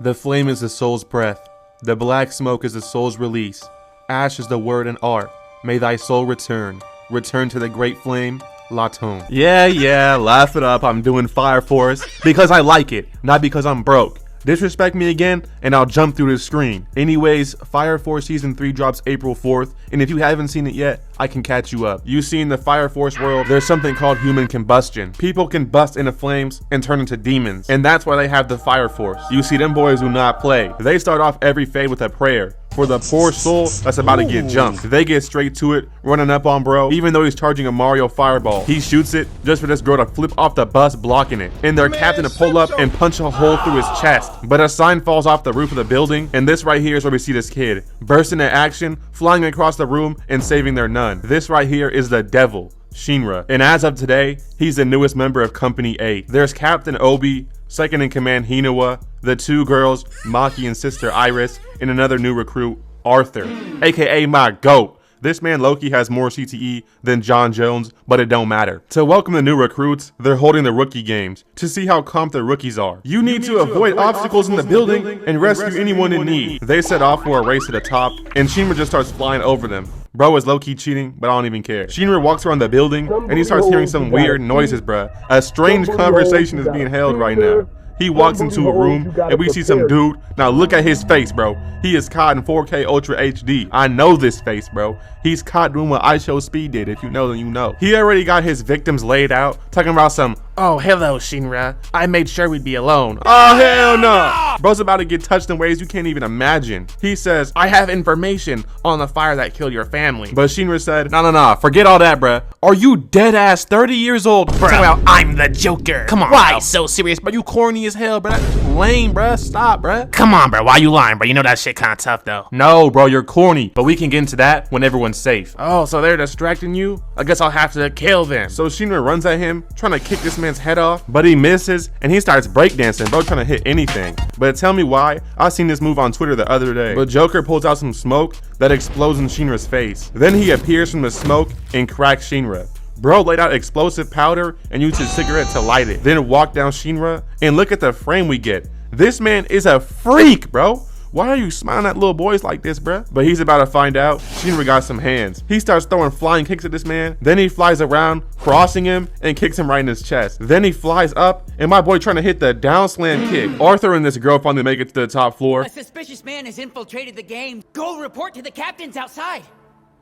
The flame is the soul's breath. The black smoke is the soul's release. Ash is the word and art. May thy soul return. Return to the great flame, Laton. Yeah, laugh it up. I'm doing Fire Force because I like it, not because I'm broke. Disrespect me again, and I'll jump through the screen. Anyways, Fire Force Season 3 drops April 4th, and if you haven't seen it yet, I can catch you up. You see, in the Fire Force world, there's something called human combustion. People can bust into flames and turn into demons, and that's why they have the Fire Force. You see, them boys do not play. They start off every fade with a prayer. For the poor soul that's about to get jumped. They get straight to it, running up on bro, even though he's charging a Mario fireball. He shoots it just for this girl to flip off the bus, blocking it, and their captain to pull up and punch a hole through his chest. But a sign falls off the roof of the building, and this right here is where we see this kid burst into action, flying across the room and saving their nun. This right here is the devil, Shinra, and as of today, he's the newest member of Company 8. There's Captain Obi, second in command Hinawa, the two girls, Maki and sister Iris, and another new recruit, Arthur, aka my GOAT. This man Loki has more CTE than John Jones, but it don't matter. To welcome the new recruits, they're holding the rookie games to see how comp the rookies are. You need to avoid obstacles in the building and rescue anyone in need. They set off for a race to the top, and Shinra just starts flying over them. Bro is low-key cheating, but I don't even care. Shinra walks around the building, and he starts hearing some weird noises, bruh. A strange conversation is being held right now. He walks into a room and we see some dude. Now look at his face, bro. He is caught in 4K Ultra HD. I know this face, bro. He's caught doing what I Show Speed did. If you know, then you know. He already got his victims laid out, talking about some, oh, hello, Shinra. I made sure we'd be alone. Oh, hell no. Bro's about to get touched in ways you can't even imagine. He says, I have information on the fire that killed your family. But Shinra said, no, forget all that, bruh. Are you dead ass 30 years old? Bro, well, I'm the Joker. Come on, why bro. So serious, bro? You corny as hell, bro. That's lame, bro. Stop, bro. Come on, bro. Why you lying, bro? You know that shit kind of tough, though. No, bro, you're corny. But we can get into that when everyone's safe. Oh, so they're distracting you? I guess I'll have to kill them. So Shinra runs at him, trying to kick this man's head off, but he misses, and he starts breakdancing, bro, trying to hit anything. But tell me why. I seen this move on Twitter the other day. But Joker pulls out some smoke that explodes in Shinra's face. Then he appears from the smoke and cracks Shinra. Bro laid out explosive powder and used his cigarette to light it. Then walked down Shinra, and look at the frame we get. This man is a freak, bro. Why are you smiling at little boys like this, bruh? But he's about to find out. Shinra got some hands. He starts throwing flying kicks at this man. Then he flies around, crossing him, and kicks him right in his chest. Then he flies up, and my boy trying to hit the down slam kick. Arthur and this girl finally make it to the top floor. A suspicious man has infiltrated the game. Go report to the captains outside.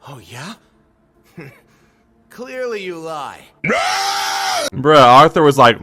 Oh, yeah? Clearly you lie. Bruh, Arthur was like,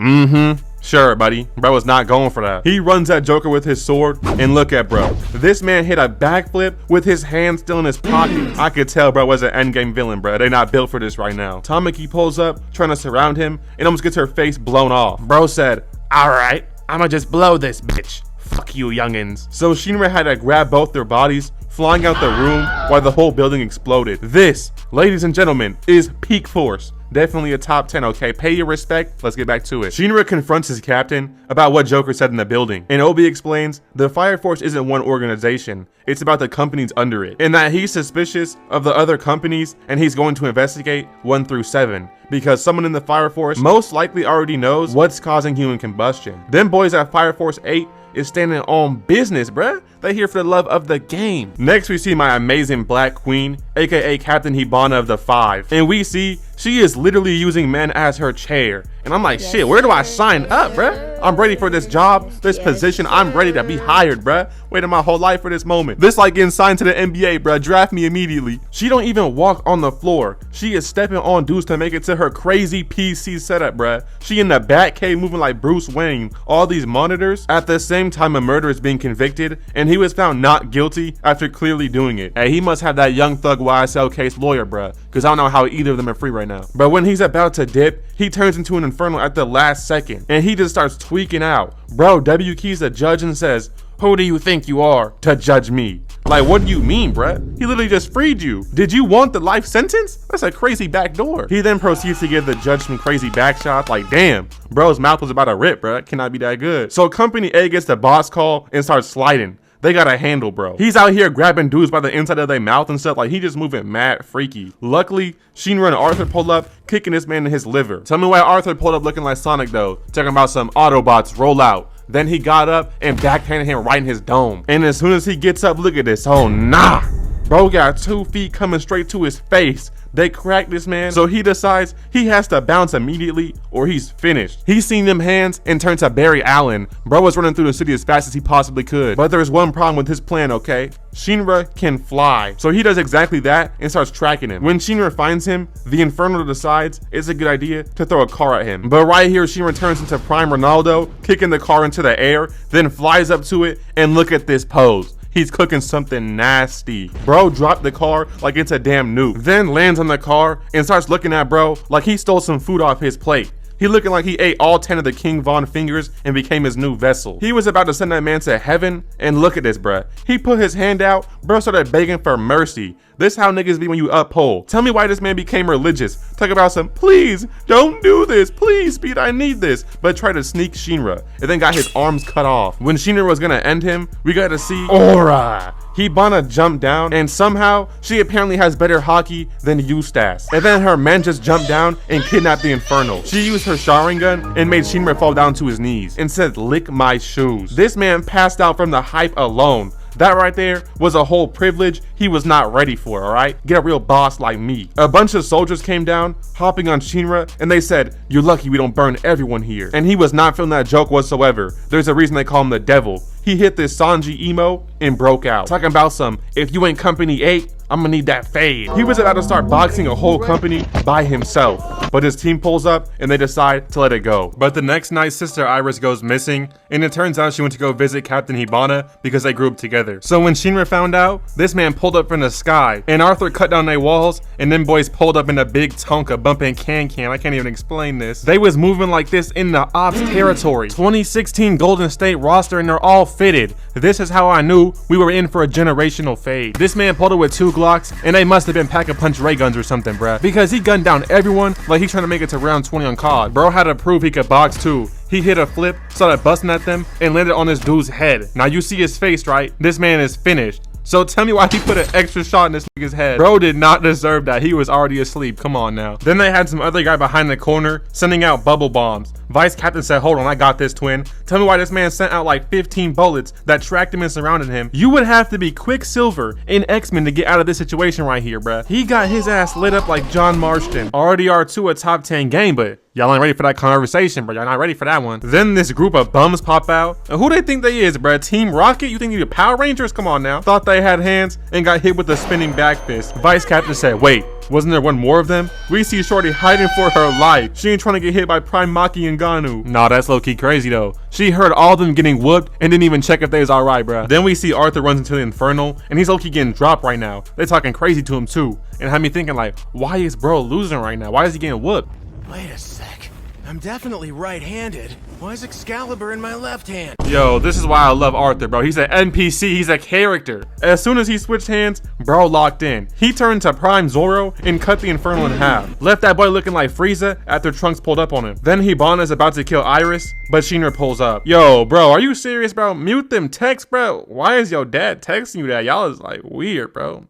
sure, buddy. Bro was not going for that. He runs at Joker with his sword, and look at bro. This man hit a backflip with his hand still in his pocket. I could tell bro was an endgame villain, bro. They're not built for this right now. Tamaki pulls up, trying to surround him, and almost gets her face blown off. Bro said, all right, I'ma just blow this bitch. Fuck you, youngins. So Shinra had to grab both their bodies, flying out the room while the whole building exploded. This, ladies and gentlemen, is peak force. Definitely a top 10, okay? Pay your respect. Let's get back to it. Shinra confronts his captain about what Joker said in the building. And Obi explains the Fire Force isn't one organization. It's about the companies under it. And that he's suspicious of the other companies and he's going to investigate 1 through 7. Because someone in the Fire Force most likely already knows what's causing human combustion. Them boys at Fire Force 8 is standing on business, bruh. They here for the love of the game. Next, we see my amazing Black Queen, aka Captain Hibana of the 5. And we see she is literally using men as her chair. And I'm like, shit, where do I sign up, bruh? I'm ready for this job, this position. I'm ready to be hired, bruh. Waited my whole life for this moment. This like getting signed to the NBA, bruh. Draft me immediately. She don't even walk on the floor. She is stepping on dudes to make it to her crazy PC setup, bruh. She in the Batcave moving like Bruce Wayne. All these monitors. At the same time, a murderer is being convicted, and he was found not guilty after clearly doing it. Hey, he must have that Young Thug YSL case lawyer, bruh. Cause I don't know how either of them are free right now. But when he's about to dip, he turns into an Infernal at the last second, and he just starts tweaking out. Bro, W keys the judge and says, who do you think you are to judge me? Like, what do you mean, bruh? He literally just freed you. Did you want the life sentence? That's a crazy backdoor. He then proceeds to give the judge some crazy back shots. Like, damn, bro's mouth was about to rip, bruh. Cannot be that good. So Company A gets the boss call and starts sliding. They got a handle, bro. He's out here grabbing dudes by the inside of their mouth and stuff. Like, he just moving mad freaky. Luckily, Shinra and Arthur pull up, kicking this man in his liver. Tell me why Arthur pulled up looking like Sonic, though. Talking about some Autobots roll out. Then he got up and backhanded him right in his dome. And as soon as he gets up, look at this. Oh, nah. Bro got 2 feet coming straight to his face. They cracked this man, so he decides he has to bounce immediately or he's finished. He's seen them hands and turned to Barry Allen. Bro was running through the city as fast as he possibly could. But there's one problem with his plan, okay? Shinra can fly. So he does exactly that and starts tracking him. When Shinra finds him, the Infernal decides it's a good idea to throw a car at him. But right here, Shinra turns into Prime Ronaldo, kicking the car into the air, then flies up to it, and look at this pose. He's cooking something nasty. Bro dropped the car like it's a damn nuke. Then lands on the car and starts looking at bro like he stole some food off his plate. He looking like he ate all 10 of the King Von fingers and became his new vessel. He was about to send that man to heaven, and look at this, bruh. He put his hand out, bro started begging for mercy. This how niggas be when you uphold. Tell me why this man became religious. Talk about some, please, don't do this. Please, Speed, I need this. But tried to sneak Shinra, and then got his arms cut off. When Shinra was gonna end him, we got to see Aura. Hibana jumped down, and somehow, she apparently has better hockey than Eustace. And then her men just jumped down and kidnapped the Infernal. She used her Sharingan and made Shinra fall down to his knees and said, lick my shoes. This man passed out from the hype alone. That right there was a whole privilege he was not ready for, alright? Get a real boss like me. A bunch of soldiers came down, hopping on Shinra, and they said, you're lucky we don't burn everyone here. And he was not feeling that joke whatsoever. There's a reason they call him the devil. He hit this Sanji emo and broke out. Talking about some, if you ain't company 8, I'm gonna need that fade. He was about to start boxing a whole company by himself, but his team pulls up and they decide to let it go. But the next night, Sister Iris goes missing, and it turns out she went to go visit Captain Hibana because they grew up together. So when Shinra found out, this man pulled up from the sky, and Arthur cut down their walls, and them boys pulled up in a big Tonka bumping can. I can't even explain this. They was moving like this in the ops territory. 2016 Golden State roster, and they're all fitted. This is how I knew we were in for a generational fade. This man pulled it with 2 Glocks, and they must have been pack-a-punch ray guns or something, bruh. Because he gunned down everyone like he trying to make it to round 20 on COD. Bro had to prove he could box too. He hit a flip, started busting at them, and landed on this dude's head. Now you see his face, right? This man is finished. So tell me why he put an extra shot in this nigga's head. Bro did not deserve that. He was already asleep. Come on now. Then they had some other guy behind the corner sending out bubble bombs. Vice Captain said, hold on, I got this, twin. Tell me why this man sent out like 15 bullets that tracked him and surrounded him. You would have to be Quicksilver in X-Men to get out of this situation right here, bruh. He got his ass lit up like John Marston. RDR2 a top 10 game, but y'all ain't ready for that conversation, bro. Y'all not ready for that one. Then this group of bums pop out. And who they think they is, bruh? Team Rocket? You think you the Power Rangers? Come on now. Thought they had hands and got hit with a spinning back fist. Vice Captain said, wait, wasn't there one more of them? We see Shorty hiding for her life. She ain't trying to get hit by Prime Maki and Ganu. Nah, that's low-key crazy though. She heard all of them getting whooped and didn't even check if they was alright, bruh. Then we see Arthur runs into the Infernal, and he's low-key getting dropped right now. They talking crazy to him too. And had me thinking like, why is bro losing right now? Why is he getting whooped? Wait a sec. I'm definitely right-handed. Why is Excalibur in my left hand? Yo, this is why I love Arthur, bro. He's an NPC, he's a character. As soon as he switched hands, bro locked in. He turned to Prime Zoro and cut the Infernal in half. Left that boy looking like Frieza after Trunks pulled up on him. Then Hibana is about to kill Iris, but Shinra pulls up. Yo, bro, are you serious, bro? Mute them texts, bro. Why is your dad texting you that? Y'all is like weird, bro.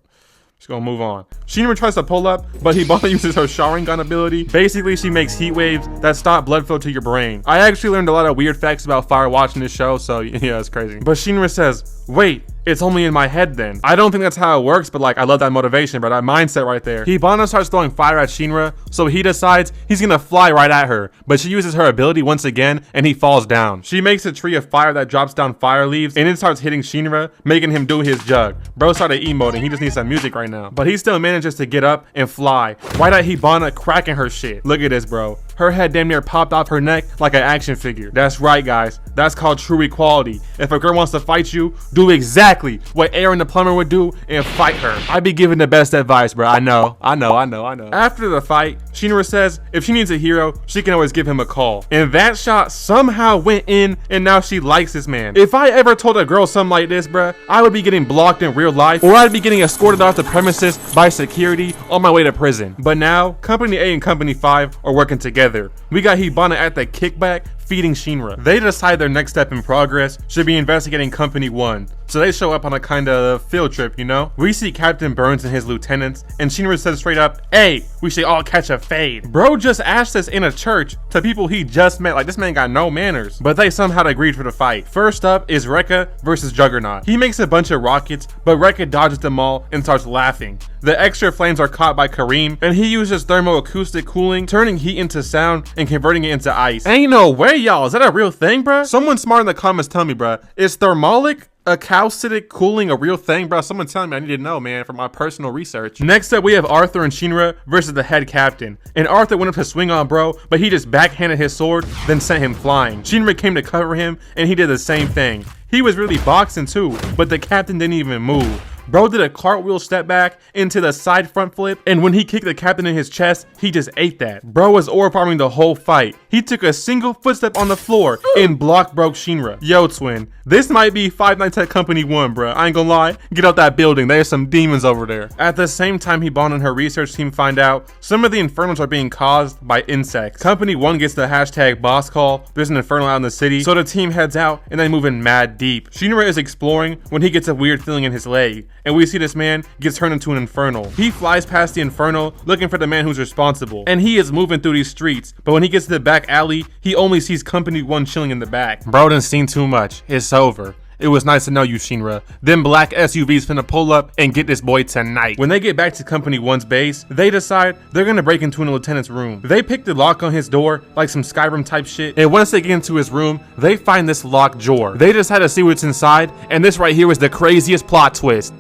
Just gonna move on. Shinra tries to pull up, but Hibana uses her Sharingan ability. Basically, she makes heat waves that stop blood flow to your brain. I actually learned a lot of weird facts about fire watching this show, so yeah, it's crazy. But Shinra says, wait, it's only in my head then. I don't think that's how it works, but like, I love that motivation, bro, that mindset right there. Hibana starts throwing fire at Shinra, so he decides he's gonna fly right at her, but she uses her ability once again, and he falls down. She makes a tree of fire that drops down fire leaves, and it starts hitting Shinra, making him do his jug. Bro started emoting, he just needs some music right now. But he still manages to get up and fly, right at Hibana, cracking her shit. Look at this, bro. Her head damn near popped off her neck like an action figure. That's right, guys. That's called true equality. If a girl wants to fight you, do exactly what Aaron the plumber would do and fight her. I be giving the best advice, bro. I know. After the fight, Shinra says if she needs a hero, she can always give him a call. And that shot somehow went in, and now she likes this man. If I ever told a girl something like this, bruh, I would be getting blocked in real life, or I'd be getting escorted off the premises by security on my way to prison. But now, Company A and Company 5 are working together. We got Hibana at the kickback, defeating Shinra. They decide their next step in progress should be investigating Company 1. So they show up on a kind of field trip, you know? We see Captain Burns and his lieutenants, and Shinra says straight up, "Hey, we should all catch a fade." Bro just asked this in a church to people he just met, like this man got no manners. But they somehow agreed for the fight. First up is Rekka versus Juggernaut. He makes a bunch of rockets, but Rekka dodges them all and starts laughing. The extra flames are caught by Kareem, and he uses thermoacoustic cooling, turning heat into sound and converting it into ice. Ain't no way, y'all. Is that a real thing, bruh? Someone smart in the comments tell me, bruh. Is thermalic acoustic cooling a real thing, bro? Someone telling me I need to know, man, for my personal research. Next up, we have Arthur and Shinra versus the head captain. And Arthur went up to swing on bro, but he just backhanded his sword, then sent him flying. Shinra came to cover him, and he did the same thing. He was really boxing too, but the captain didn't even move. Bro did a cartwheel step back into the side front flip, and when he kicked the captain in his chest, he just ate that. Bro was orb farming the whole fight. He took a single footstep on the floor and block broke Shinra. Yo, twin, this might be Five Nights at Company 1, bro. I ain't gonna lie. Get out that building. There's some demons over there. At the same time, Hibana and her research team find out some of the infernals are being caused by insects. Company 1 gets the hashtag boss call. There's an infernal out in the city, so the team heads out and they move in mad deep. Shinra is exploring when he gets a weird feeling in his leg, and we see this man gets turned into an infernal. He flies past the infernal looking for the man who's responsible, and he is moving through these streets, but when he gets to the back alley, he only sees Company 1 chilling in the back. Bro done seen too much. It's over. It was nice to know you, Shinra. Them black SUVs finna pull up and get this boy tonight. When they get back to Company 1's base, they decide they're gonna break into a lieutenant's room. They pick the lock on his door like some Skyrim type shit, and once they get into his room, they find this locked drawer. They decide to see what's inside, and this right here is the craziest plot twist.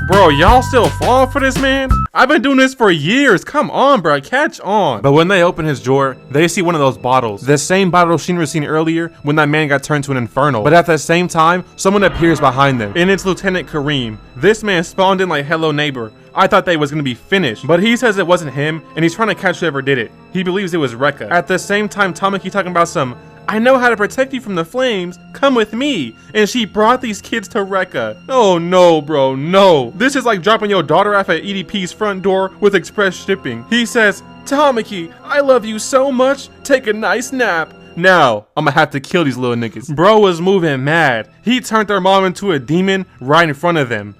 Bro, y'all still falling for this, man? I've been doing this for years. Come on, bro. Catch on. But when they open his drawer, they see one of those bottles. The same bottle Shinra seen earlier when that man got turned to an infernal. But at the same time, someone appears behind them. And it's Lieutenant Kareem. This man spawned in like hello neighbor. I thought they was gonna be finished. But he says it wasn't him, and he's trying to catch whoever did it. He believes it was Rekka. At the same time, Tamaki talking about some, "I know how to protect you from the flames, come with me," and she brought these kids to Rekka. Oh no, bro, no. This is like dropping your daughter off at EDP's front door with express shipping. He says, "Tamaki, I love you so much, take a nice nap. Now, I'ma have to kill these little niggas." Bro was moving mad. He turned their mom into a demon right in front of them.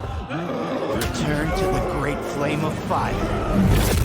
Return to the great flame of fire.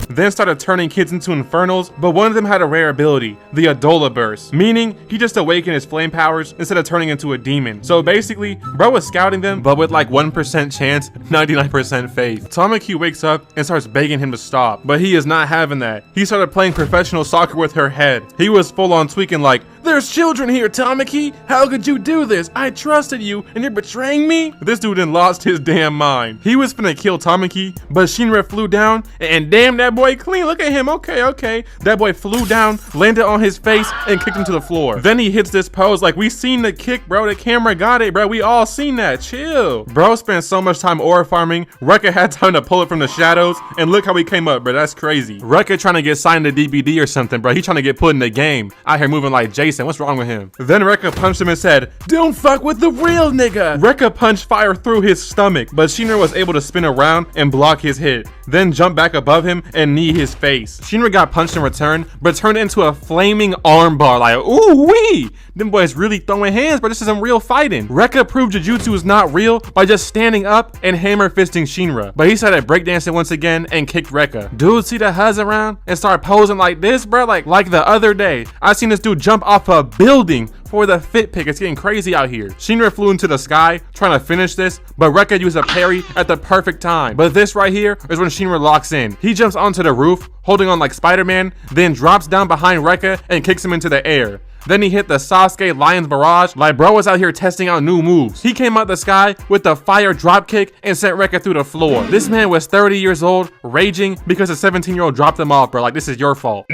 Then started turning kids into infernals, but one of them had a rare ability, the Adola Burst, meaning he just awakened his flame powers instead of turning into a demon. So basically, bro was scouting them, but with like 1% chance, 99% faith. Tamaki wakes up and starts begging him to stop, but he is not having that. He started playing professional soccer with her head. He was full on tweaking like, "There's children here, Tamaki! How could you do this? I trusted you, and you're betraying me?" This dude then lost his damn mind. He was finna kill Tamaki, but Shinra flew down, and damn, that boy clean. Look at him. Okay. That boy flew down, landed on his face, and kicked him to the floor. Then he hits this pose like we seen the kick, bro. The camera got it, bro. We all seen that. Chill. Bro spent so much time ore farming, Rekka had time to pull it from the shadows, and look how he came up, bro. That's crazy. Rekka trying to get signed to DBD or something, bro. He trying to get put in the game. Out here moving like Jason. What's wrong with him? Then Rekka punched him and said, "Don't fuck with the real nigga." Rekka punched fire through his stomach, but Shinra was able to spin around and block his hit, then jump back above him and knee his face. Shinra got punched in return, but turned into a flaming armbar like, ooh wee! Them boys really throwing hands, but this is some real fighting. Rekka proved Jujutsu is not real by just standing up and hammer fisting Shinra. But he started breakdancing once again and kicked Rekka. Dude see the huzz around and start posing like this, bro, like the other day. I seen this dude jump off a building for the fit pick. It's getting crazy out here. Shinra flew into the sky trying to finish this, but Rekka used a parry at the perfect time. But this right here is when Shinra locks in. He jumps onto the roof, holding on like Spider-Man, then drops down behind Rekka and kicks him into the air. Then he hit the Sasuke Lion's Barrage like bro was out here testing out new moves. He came out the sky with the fire dropkick and sent Rekka through the floor. This man was 30 years old, raging because a 17-year-old dropped him off, bro. Like, this is your fault.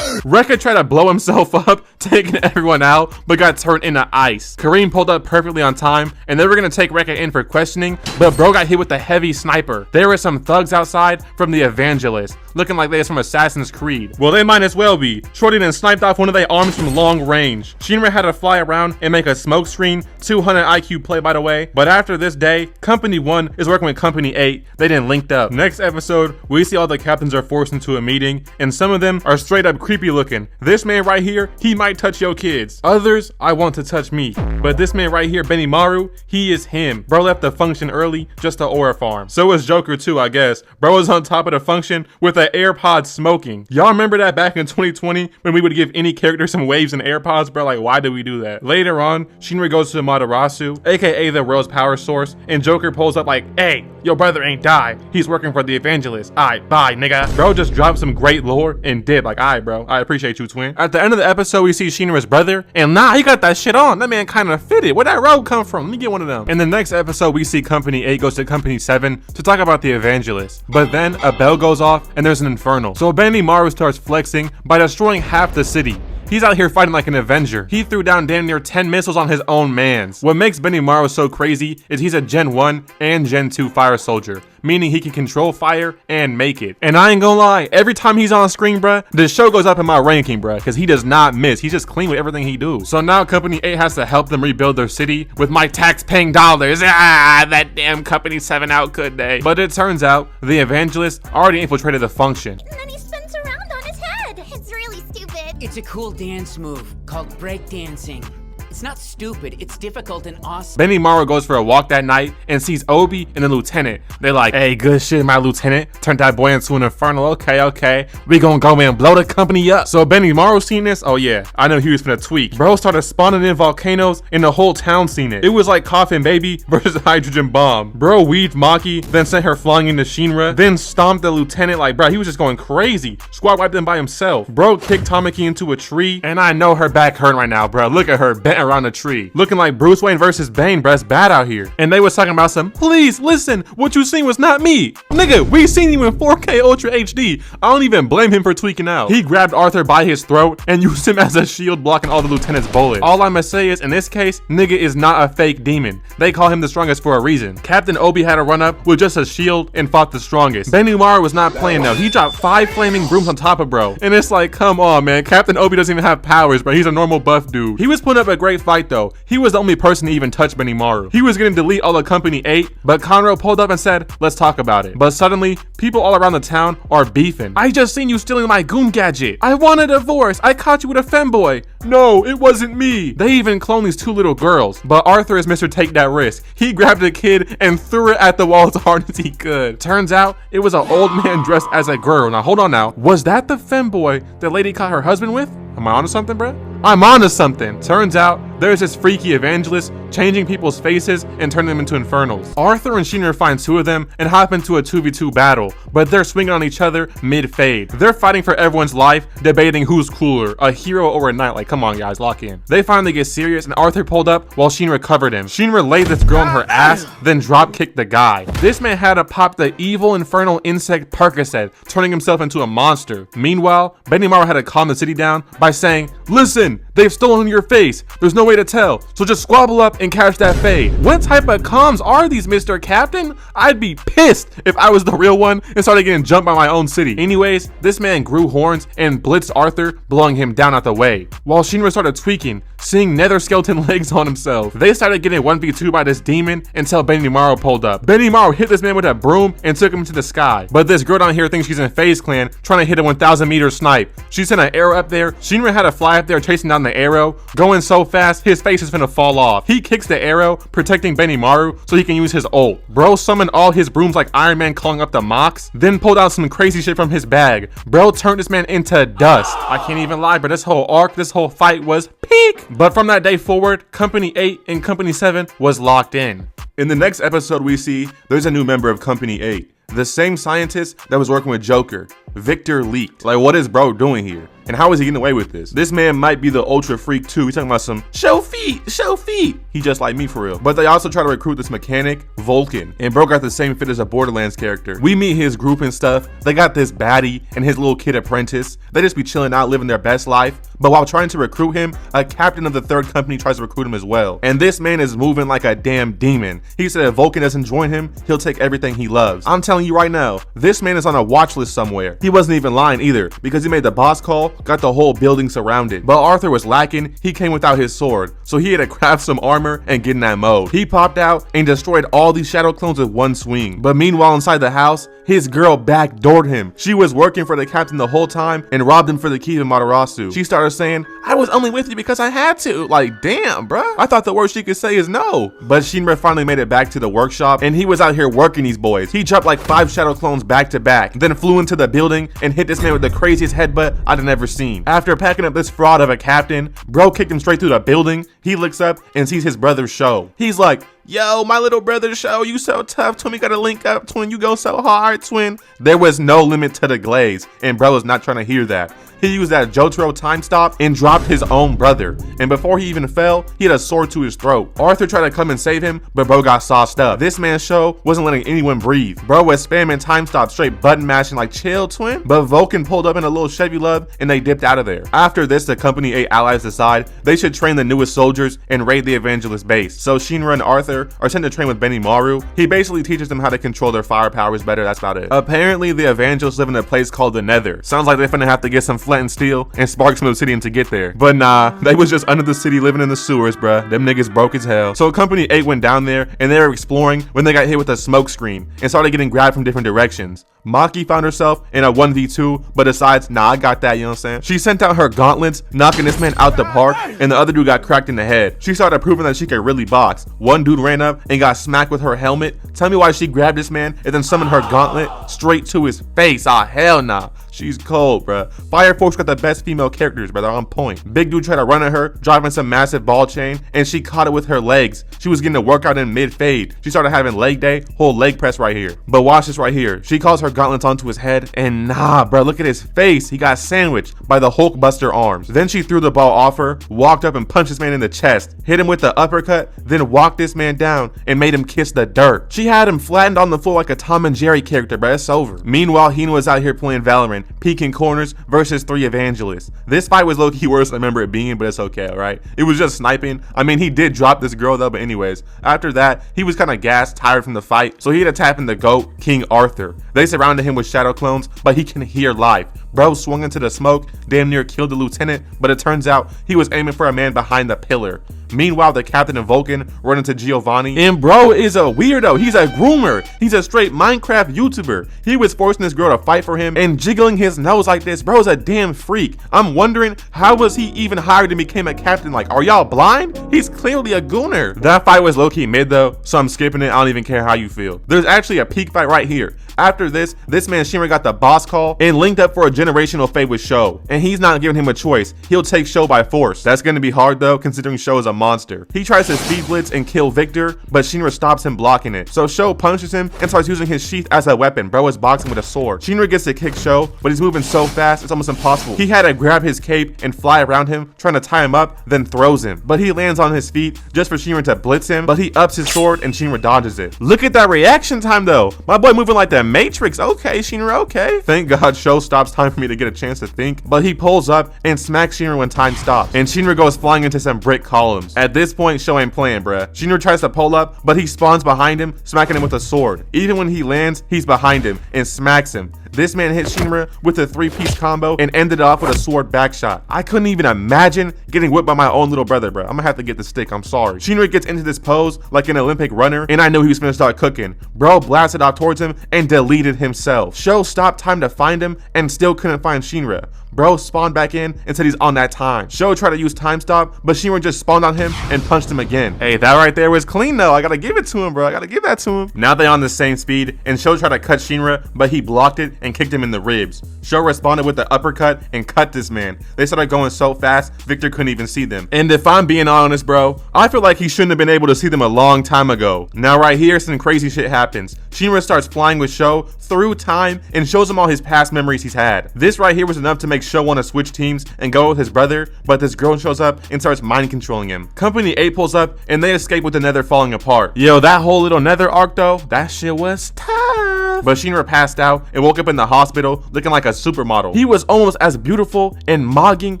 Rekka tried to blow himself up, taking everyone out, but got turned into ice. Kareem pulled up perfectly on time, and they were gonna take Rekka in for questioning, but bro got hit with a heavy sniper. There were some thugs outside from the Evangelist, looking like they was from Assassin's Creed. Well, they might as well be. Shorty then sniped off one of their arms from long range. Shinra had to fly around and make a smoke screen, 200 IQ play by the way. But after this day, Company 1 is working with Company 8. They didn't linked up. Next episode, we see all the captains are forced into a meeting, and some of them are straight up creepy looking. This man right here, he might touch your kids. Others, I want to touch me. But this man right here, Benimaru, he is him. Bro left the function early just to aura farm. So was Joker too, I guess. Bro was on top of the function with an AirPod smoking. Y'all remember that back in 2020 when we would give any character some waves and AirPods, bro? Like, why did we do that? Later on, Shinra goes to Matarasu, aka the world's power source, and Joker pulls up like, hey, your brother ain't died. He's working for the Evangelist. Alright, bye, nigga. Bro just dropped some great lore and did like, alright, bro. I appreciate you, twin. At the end of the episode, we see Shinra's brother, and nah, he got that shit on. That man kind of fitted. Where'd that robe come from? Let me get one of them. In the next episode, we see Company 8 goes to Company 7 to talk about the Evangelist. But then a bell goes off and there's an Infernal. So Benimaru starts flexing by destroying half the city. He's out here fighting like an Avenger. He threw down damn near 10 missiles on his own mans. What makes Benimaru so crazy is he's a Gen 1 and Gen 2 fire soldier, meaning he can control fire and make it. And I ain't gonna lie, every time he's on screen, bruh, the show goes up in my ranking, bruh, because he does not miss. He's just clean with everything he do. So now Company 8 has to help them rebuild their city with my tax-paying dollars. Ah, that damn Company 7 out, could they? But it turns out the Evangelist already infiltrated the function. And then he spins around on his head. It's really stupid. It's a cool dance move called breakdancing. It's not stupid, it's difficult and awesome. Benimaru goes for a walk that night and sees Obi and the lieutenant. They're like, hey, good shit, my lieutenant. Turned that boy into an Infernal. Okay. We gonna go and blow the company up. So Benimaru seen this? Oh yeah, I know he was finna tweak. Bro started spawning in volcanoes and the whole town seen it. It was like Coffin Baby versus Hydrogen Bomb. Bro weaved Maki, then sent her flying into Shinra, then stomped the lieutenant. Like, bro, he was just going crazy. Squad wiped him by himself. Bro kicked Tamaki into a tree, and I know her back hurting right now, bro. Look at her bent around the tree, looking like Bruce Wayne versus Bane, bruh. It's bad out here. And they was talking about some, please listen, what you seen was not me. Nigga, we seen you in 4K Ultra HD. I don't even blame him for tweaking out. He grabbed Arthur by his throat and used him as a shield, blocking all the lieutenant's bullets. All I'ma say is, in this case, nigga is not a fake demon. They call him the strongest for a reason. Captain Obi had to run up with just a shield and fought the strongest. Benimaru was not playing though. He dropped 5 flaming brooms on top of bro. And it's like, come on, man. Captain Obi doesn't even have powers, bro. He's a normal buff dude. He was putting up a great fight though. He was the only person to even touch Benimaru. He was gonna delete all of Company 8, but Conroe pulled up and said, let's talk about it. But suddenly, people all around the town are beefing. I just seen you stealing my goon gadget. I want a divorce. I caught you with a femboy. No, it wasn't me. They even cloned these 2 little girls. But Arthur is Mr. Take That Risk. He grabbed a kid and threw it at the wall as hard as he could. Turns out, it was an old man dressed as a girl. Now, hold on now. Was that the femboy the lady caught her husband with? Am I onto something, bruh? I'm onto something. Turns out, there's this freaky Evangelist changing people's faces and turning them into Infernals. Arthur and Shinra find 2 of them and hop into a 2v2 battle, but they're swinging on each other mid-fade. They're fighting for everyone's life, debating who's cooler, a hero or a knight. Like, come on guys, lock in. They finally get serious and Arthur pulled up while Shinra covered him. Shinra laid this girl on her ass, then drop kicked the guy. This man had to pop the evil infernal insect Percocet, turning himself into a monster. Meanwhile, Benimaru had to calm the city down by saying, listen, they've stolen your face. There's no way to tell, so just squabble up and catch that fade. What type of comms are these, Mr. Captain? I'd be pissed if I was the real one and started getting jumped by my own city. Anyways, this man grew horns and blitzed Arthur, blowing him down out the way. While Shinra started tweaking, seeing nether skeleton legs on himself. They started getting 1v2 by this demon until Benimaru pulled up. Benimaru hit this man with a broom and took him to the sky. But this girl down here thinks she's in FaZe Clan, trying to hit a 1,000 meter snipe. She sent an arrow up there. Shinra had to fly up there chasing down the arrow, going so fast his face is finna fall off. He kicks the arrow, protecting Benimaru so he can use his ult. Bro summoned all his brooms like Iron Man calling up the mocks, then pulled out some crazy shit from his bag. Bro turned this man into dust. I can't even lie, but this whole arc, this whole fight was peak. But from that day forward, Company 8 and Company 7 was locked in. In the next episode we see, there's a new member of Company 8. The same scientist that was working with Joker, Victor, leaked. Like, what is bro doing here? And how is he getting away with this? This man might be the ultra freak too. He's talking about some show feet. He just like me for real. But they also try to recruit this mechanic, Vulcan. And bro got the same fit as a Borderlands character. We meet his group and stuff. They got this baddie and his little kid apprentice. They just be chilling out, living their best life. But while trying to recruit him, a captain of the third company tries to recruit him as well. And this man is moving like a damn demon. He said if Vulcan doesn't join him, he'll take everything he loves. I'm telling you right now, this man is on a watch list somewhere. He wasn't even lying either, because he made the boss call, got the whole building surrounded. But Arthur was lacking, he came without his sword. So he had to craft some armor and get in that mode. He popped out and destroyed all these shadow clones with one swing. But meanwhile inside the house, his girl backdoored him. She was working for the captain the whole time and robbed him for the key to Matarasu. She started saying, I was only with you because I had to. Like, damn, bruh. I thought the worst she could say is no. But Shinra finally made it back to the workshop and he was out here working these boys. He dropped like 5 shadow clones back to back, then flew into the building and hit this man with the craziest headbutt I'd have never seen. After packing up this fraud of a captain, bro kicked him straight through the building. He looks up and sees his brother Sho. He's like, yo, my little brother Sho, you so tough, twin, we gotta link up, twin, you go so hard, twin. There was no limit to the glaze, and bro was not trying to hear that. He used that Jotaro time stop and dropped his own brother. And before he even fell, he had a sword to his throat. Arthur tried to come and save him, but bro got sauced up. This man's Sho wasn't letting anyone breathe. Bro was spamming time stop, straight button mashing like chill, twin. But Vulcan pulled up in a little Chevy Love and they dipped out of there. After this, the company 8 allies decide they should train the newest soldiers and raid the evangelist base. So Shinra and Arthur are sent to train with Benimaru. He basically teaches them how to control their fire powers better, that's about it. Apparently the evangelists live in a place called the Nether. Sounds like they're finna have to get some flint and steel and sparks from the obsidian to get there. But nah, they was just under the city living in the sewers, bruh. Them niggas broke as hell. So company 8 went down there and they were exploring when they got hit with a smoke screen and started getting grabbed from different directions. Maki found herself in a 1v2, but decides, nah, I got that, you know what I'm saying? She sent out her gauntlets, knocking this man out the park, and the other dude got cracked in the head. She started proving that she could really box. One dude ran up and got smacked with her helmet. Tell me why she grabbed this man and then summoned her gauntlet straight to his face. Ah, hell nah. She's cold, bruh. Fire Force got the best female characters, brother, on point. Big dude tried to run at her, driving some massive ball chain, and she caught it with her legs. She was getting a workout in mid-fade. She started having leg day, whole leg press right here. But watch this right here. She calls her gauntlets onto his head, and nah, bruh, look at his face. He got sandwiched by the Hulkbuster arms. Then she threw the ball off her, walked up and punched this man in the chest, hit him with the uppercut, then walked this man down and made him kiss the dirt. She had him flattened on the floor like a Tom and Jerry character, bruh. It's over. Meanwhile, Hina was out here playing Valorant, peeking corners versus 3 evangelists. This fight was low-key worse than I remember it being, but it's okay, alright? It was just sniping. I mean, he did drop this girl though, but anyways. After that, he was kind of gassed, tired from the fight, so he had to tap in the GOAT, King Arthur. They surrounded him with shadow clones, but he can hear life. Bro swung into the smoke, damn near killed the lieutenant, but it turns out he was aiming for a man behind the pillar. Meanwhile, the captain and Vulcan run into Giovanni, and bro is a weirdo. He's a groomer. He's a straight Minecraft YouTuber. He was forcing this girl to fight for him and jiggling his nose like this. Bro's a damn freak. I'm wondering, how was he even hired and became a captain? Like, are y'all blind? He's clearly a gooner. That fight was low-key mid though, so I'm skipping it. I don't even care how you feel. There's actually a peak fight right here. After this man Shinra got the boss call and linked up for a generational fate with Sho. And he's not giving him a choice. He'll take Sho by force. That's gonna be hard though, considering Sho is a monster. He tries to speed blitz and kill Victor, but Shinra stops him blocking it. So Sho punches him and starts using his sheath as a weapon. Bro is boxing with a sword. Shinra gets to kick Sho, but he's moving so fast it's almost impossible. He had to grab his cape and fly around him, trying to tie him up, then throws him. But he lands on his feet just for Shinra to blitz him, but he ups his sword and Shinra dodges it. Look at that reaction time though. My boy moving like the Matrix. Okay, Shinra, okay. Thank God Sho stops time for me to get a chance to think, but he pulls up and smacks Shinra when time stops, and Shinra goes flying into some brick columns. At this point, Sho ain't playing, bruh. Shinra tries to pull up, but he spawns behind him, smacking him with a sword. Even when he lands, he's behind him and smacks him. This man hit Shinra with a 3-piece combo and ended off with a sword backshot. I couldn't even imagine getting whipped by my own little brother, bro. I'm gonna have to get the stick, I'm sorry. Shinra gets into this pose like an Olympic runner, and I knew he was gonna start cooking. Bro blasted off towards him and deleted himself. Sho stopped time to find him and still couldn't find Shinra. Bro spawned back in and said he's on that time. Sho tried to use time stop, but Shinra just spawned on him and punched him again. Hey, that right there was clean though. I gotta give it to him, bro. I gotta give that to him. Now they're on the same speed, and Sho tried to cut Shinra, but he blocked it and kicked him in the ribs. Sho responded with the uppercut and cut this man. They started going so fast, Victor couldn't even see them. And if I'm being honest, bro, I feel like he shouldn't have been able to see them a long time ago. Now right here, some crazy shit happens. Shinra starts flying with Sho through time and shows him all his past memories he's had. This right here was enough to make Sho want to switch teams and go with his brother, but this girl shows up and starts mind controlling him. Company 8 pulls up and they escape with the Nether falling apart. Yo, that whole little Nether arc though, that shit was tough. But Shinra passed out and woke up in the hospital looking like a supermodel. He was almost as beautiful and mogging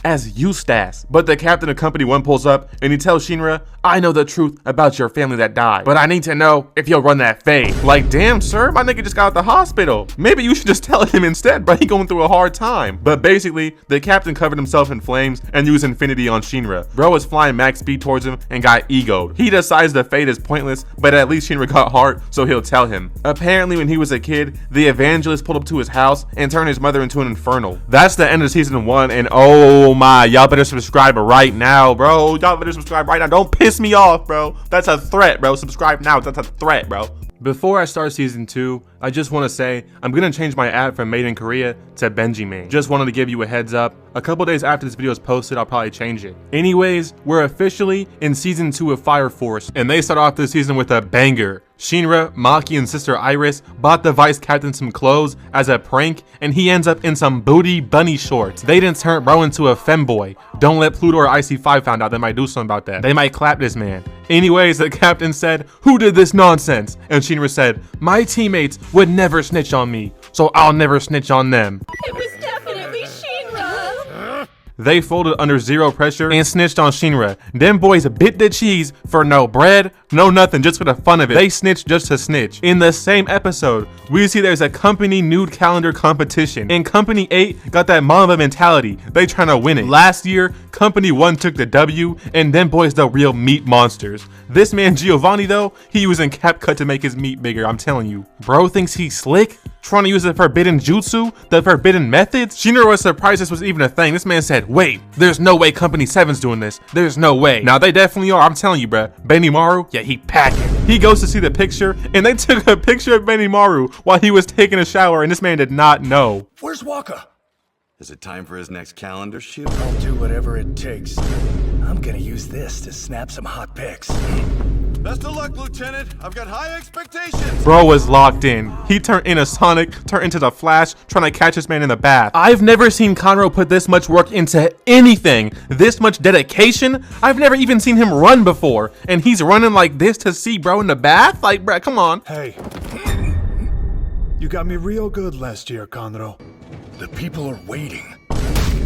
as Eustace. But the captain of Company 1 pulls up and he tells Shinra, I know the truth about your family that died, but I need to know if you'll run that fade. Like, damn sir, my nigga just got out the hospital. Maybe you should just tell him instead, bro. He going through a hard time. But basically, the captain covered himself in flames and used Infinity on Shinra. Bro was flying max speed towards him and got egoed. He decides the fade is pointless, but at least Shinra got heart, so he'll tell him. Apparently, when he was a kid, the evangelist pulled up to his house and turned his mother into an infernal. That's the end of season 1, and oh my, y'all better subscribe right now, bro. Y'all better subscribe right now. Don't piss me off, bro. That's a threat, bro. Subscribe now. That's a threat, bro. Before I start season 2, I just want to say I'm gonna change my ad from Made in Korea to Benji Made. Just wanted to give you a heads up. A couple days after this video is posted, I'll probably change it. Anyways, we're officially in season 2 of Fire Force, and they start off this season with a banger. Shinra, Maki, and sister Iris bought the vice captain some clothes as a prank, and he ends up in some booty bunny shorts. They didn't turn bro into a femboy. Don't let Pluto or IC5 find out. They might do something about that. They might clap this man. Anyways, the captain said, who did this nonsense? And Shinra said, my teammates would never snitch on me, so I'll never snitch on them. It was definitely Shinra. They folded under zero pressure and snitched on Shinra. Them boys bit the cheese for no bread, no nothing, just for the fun of it. They snitched just to snitch. In the same episode, we see there's a company nude calendar competition, and Company 8 got that Mamba mentality. They trying to win it. Last year, Company 1 took the W, and them boys the real meat monsters. This man Giovanni though, he using CapCut to make his meat bigger, I'm telling you. Bro thinks he's slick, trying to use the forbidden jutsu, the forbidden methods. Shinra was surprised this was even a thing. This man said, wait, there's no way Company 7's doing this. There's no way. Now they definitely are, I'm telling you, bruh. Benimaru, yeah, he packing. He goes to see the picture, and they took a picture of Benimaru while he was taking a shower, and this man did not know. Where's Waka? Is it time for his next calendar shoot? I'll do whatever it takes. I'm gonna use this to snap some hot pics. Best of luck, Lieutenant. I've got high expectations. Bro was locked in. He turned into Sonic, turned into the Flash, trying to catch this man in the bath. I've never seen Conroe put this much work into anything, this much dedication. I've never even seen him run before, and he's running like this to see bro in the bath? Like, bro, come on. Hey, you got me real good last year, Conroe. The people are waiting.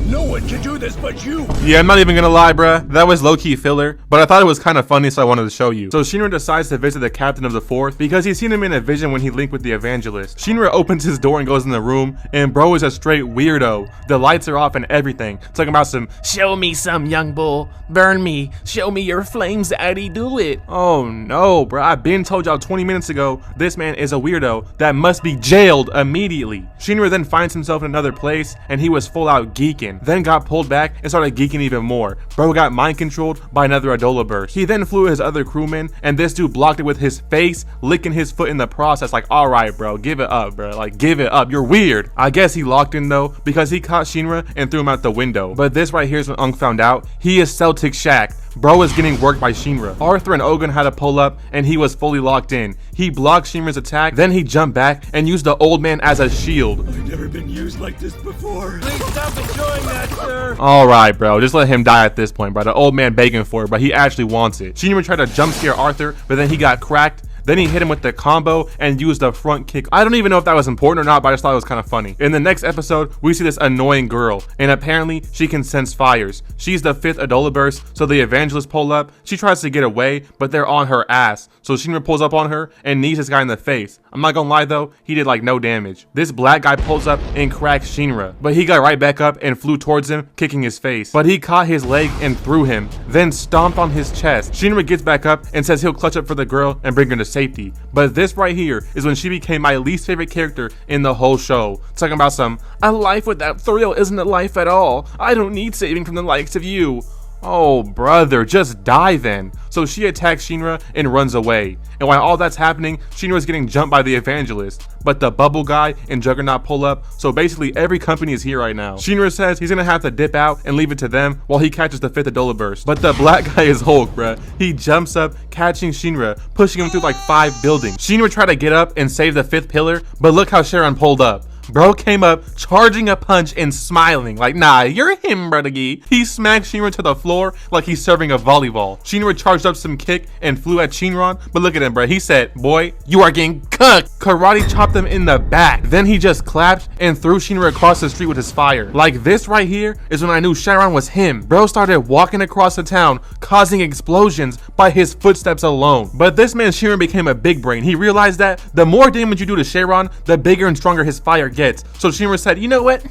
No one can do this but you! Yeah, I'm not even gonna lie, bruh. That was low-key filler, but I thought it was kind of funny, so I wanted to show you. So Shinra decides to visit the captain of the 4th because he's seen him in a vision when he linked with the evangelist. Shinra opens his door and goes in the room, and bro is a straight weirdo. The lights are off and everything. Talking about some, show me some, young bull. Burn me. Show me your flames, Addy. Do it. Oh no, bruh. I been told y'all 20 minutes ago, this man is a weirdo that must be jailed immediately. Shinra then finds himself in another place, and he was full out geeking. Then got pulled back and started geeking even more. Bro got mind controlled by another Adola burst. He then flew his other crewman, and this dude blocked it with his face, licking his foot in the process. Like, alright bro, give it up bro, like give it up, you're weird. I guess he locked in though, because he caught Shinra and threw him out the window. But this right here is when Unk found out. He is Celtic Shaq. Bro is getting worked by Shinra. Arthur and Ogun had to pull up, and he was fully locked in. He blocked Shinra's attack, then he jumped back and used the old man as a shield. I've never been used like this before. Please stop enjoying that, sir. Alright bro, just let him die at this point, bro. The old man begging for it, but he actually wants it. Shinra tried to jump scare Arthur, but then he got cracked. Then he hit him with the combo and used the front kick. I don't even know if that was important or not, but I just thought it was kind of funny. In the next episode, we see this annoying girl, and apparently she can sense fires. She's the 5th Adola burst, so the evangelist pull up. She tries to get away, but they're on her ass. So Shinra pulls up on her and knees this guy in the face. I'm not gonna lie though, he did like no damage. This black guy pulls up and cracks Shinra, but he got right back up and flew towards him, kicking his face. But he caught his leg and threw him, then stomped on his chest. Shinra gets back up and says he'll clutch up for the girl and bring her to safety. But this right here is when she became my least favorite character in the whole show. Talking about some, a life without thrill isn't a life at all. I don't need saving from the likes of you. Oh brother, just die then. So she attacks Shinra and runs away. And while all that's happening, Shinra's getting jumped by the evangelist. But the bubble guy and Juggernaut pull up, so basically every company is here right now. Shinra says he's gonna have to dip out and leave it to them while he catches the 5th Adola burst. But the black guy is Hulk, bruh. He jumps up, catching Shinra, pushing him through like 5 buildings. Shinra tried to get up and save the 5th pillar, but look how Sharon pulled up. Bro came up, charging a punch and smiling like, nah, you're him, brother. He smacked Shinra to the floor like he's serving a volleyball. Shinra charged up some kick and flew at Shinron, but look at him, bro. He said, boy, you are getting cooked. Karate chopped him in the back. Then he just clapped and threw Shinra across the street with his fire. Like this right here is when I knew Sharon was him. Bro started walking across the town, causing explosions by his footsteps alone. But this man Shinra became a big brain. He realized that the more damage you do to Sharon, the bigger and stronger his fire gets. So Shinra said, you know what?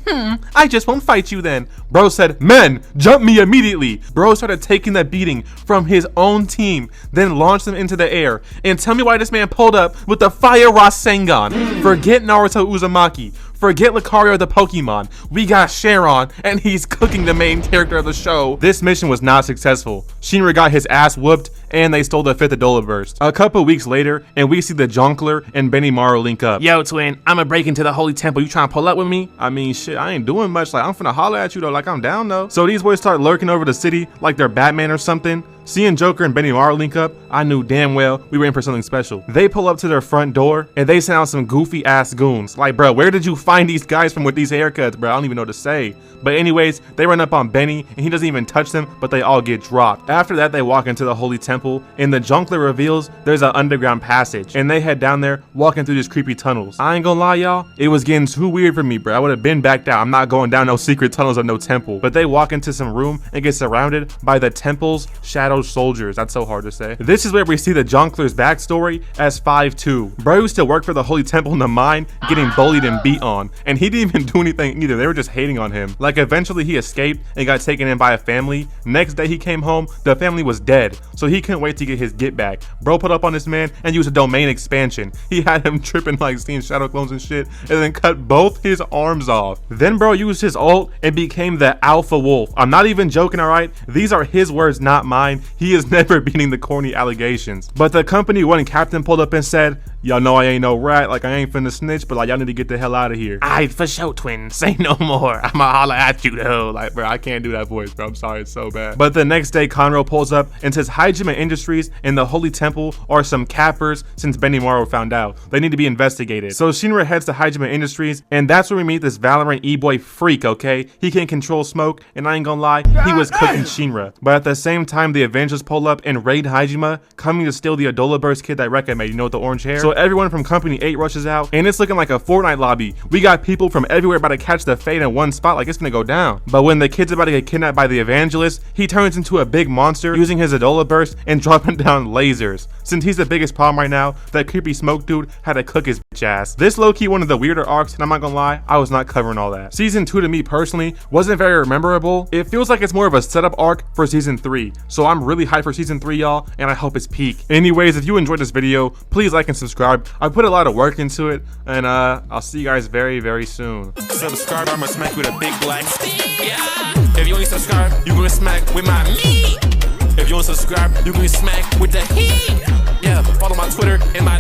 I just won't fight you then. Bro said, men, jump me immediately. Bro started taking the beating from his own team, then launched them into the air. And tell me why this man pulled up with the Fire Rasengan. Forget Naruto Uzumaki. Forget Lucario the Pokemon. We got Sharon, and he's cooking the main character of the show. This mission was not successful. Shinra got his ass whooped, and they stole the 5th Adola burst. A couple weeks later, and we see the Jongleur and Benimaru link up. Yo, twin, I'ma break into the Holy Temple. You trying to pull up with me? I mean, shit, I ain't doing much. Like, I'm finna holler at you, though. Like, I'm down, though. So these boys start lurking over the city like they're Batman or something. Seeing Joker and Benimaru link up, I knew damn well we were in for something special. They pull up to their front door, and they send out some goofy ass goons. Like, bro, where did you find these guys from with these haircuts, bro? I don't even know what to say. But anyways, they run up on Benny, and he doesn't even touch them, but they all get dropped. After that, they walk into the Holy Temple, and the Jongleur reveals there's an underground passage, and they head down there, walking through these creepy tunnels. I ain't gonna lie, y'all, it was getting too weird for me, bro. I would have been backed out. I'm not going down no secret tunnels of no temple. But they walk into some room and get surrounded by the temple's shadow soldiers. That's so hard to say. This is where we see the Jongleur's backstory as 5'2". Bro used to work for the Holy Temple in the mine, getting bullied and beat on, and he didn't even do anything either. They were just hating on him. Like, eventually he escaped and got taken in by a family. Next day he came home, the family was dead, so he couldn't wait to get his get back. Bro put up on this man and used a domain expansion. He had him tripping like seeing shadow clones and shit, and then cut both his arms off. Then bro used his ult and became the Alpha Wolf. I'm not even joking, alright? These are his words, not mine. He is never beating the corny allegations. But the company one captain pulled up and said, y'all know I ain't no rat, like I ain't finna snitch, but like y'all need to get the hell out of here. Aight, for sure, twin. Say no more. I'ma holler at you though. Like, bro, I can't do that voice, bro. I'm sorry, it's so bad. But the next day, Conroe pulls up and says Hijima Industries and the Holy Temple are some cappers since Benimaru found out. They need to be investigated. So Shinra heads to Hijima Industries, and that's where we meet this Valorant e-boy freak, okay? He can control smoke, and I ain't gonna lie, he was cooking Shinra. But at the same time, the Avengers pull up and raid Hijima, coming to steal the Adola burst kid that Rekka made, you know, with the orange hair? So everyone from Company 8 rushes out, and it's looking like a Fortnite lobby. We got people from everywhere about to catch the fade in one spot, like it's gonna go down. But when the kid's about to get kidnapped by the evangelist, he turns into a big monster using his Adola burst and dropping down lasers. Since he's the biggest problem right now, that creepy smoke dude had to cook his bitch ass. This low-key one of the weirder arcs, and I'm not gonna lie, I was not covering all that. Season 2 to me personally wasn't very memorable. It feels like it's more of a setup arc for Season 3. So I'm really hyped for Season 3, y'all, and I hope it's peak. Anyways, if you enjoyed this video, please like and subscribe. I put a lot of work into it, and I'll see you guys very, very soon. Subscribe, I'ma smack with a big black stick. Yeah. If you ain't subscribed, you gonna smack with my meat. If you don't subscribe, you gonna smack with the heat. Yeah, follow my Twitter and my